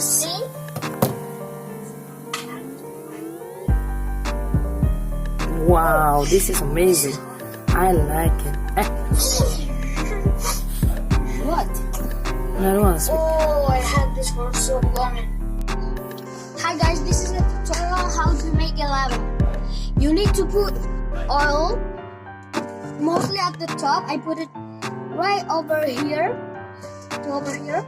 See? Wow, this is amazing. I like it. What? I don't want to speak. Oh, I had this for so long. Hi guys, this is a tutorial how to make a lava. You need to put oil mostly at the top. I put it right over here to over here.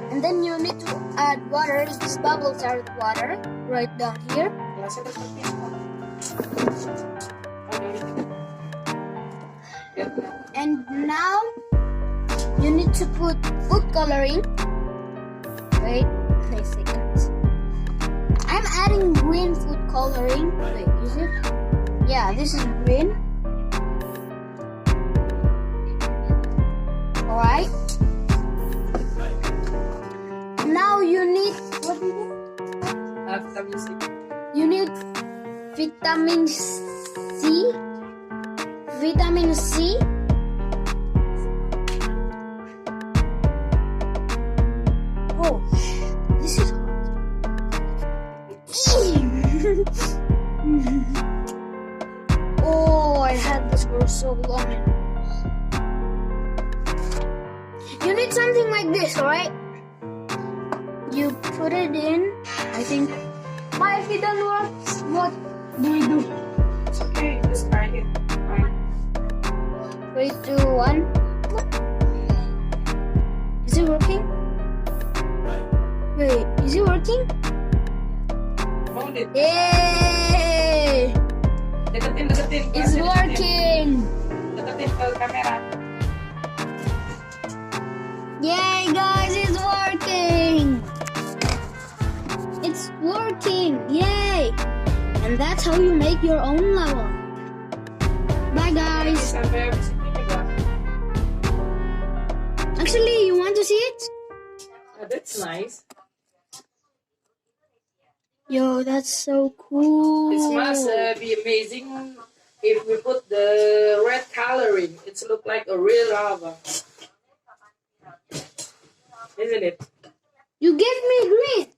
And then you need to add water. These bubbles are the water right down here. And now you need to put food coloring. Wait a second. I'm adding green food coloring. Wait, is it? Yeah, this is green. Alright. Now you need, what is it? Vitamin C. You need vitamin C. Vitamin C. Oh, this is hot. Oh, I had this for so long. You need something like this, alright? You put it in, I think. But if it doesn't work, what do we do? It's okay, just try it. 3, 2, 1. Is it working? Wait, is it working? Hold it. Yay! Deketin. It's working! Deketin ke kamera. Yay, guys, it's working! It's working! Yay! And that's how you make your own lava. Bye, guys. Sampai habis ini juga. Actually, you want to see it? That's nice. Yo, that's so cool. It must be amazing if we put the red coloring. It look like a real lava, isn't it? You gave me green.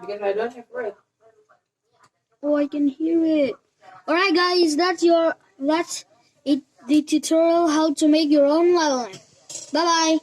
Because I don't have red. Oh, I can hear it. Alright, guys, that's it. The tutorial how to make your own lava lamp. Bye bye.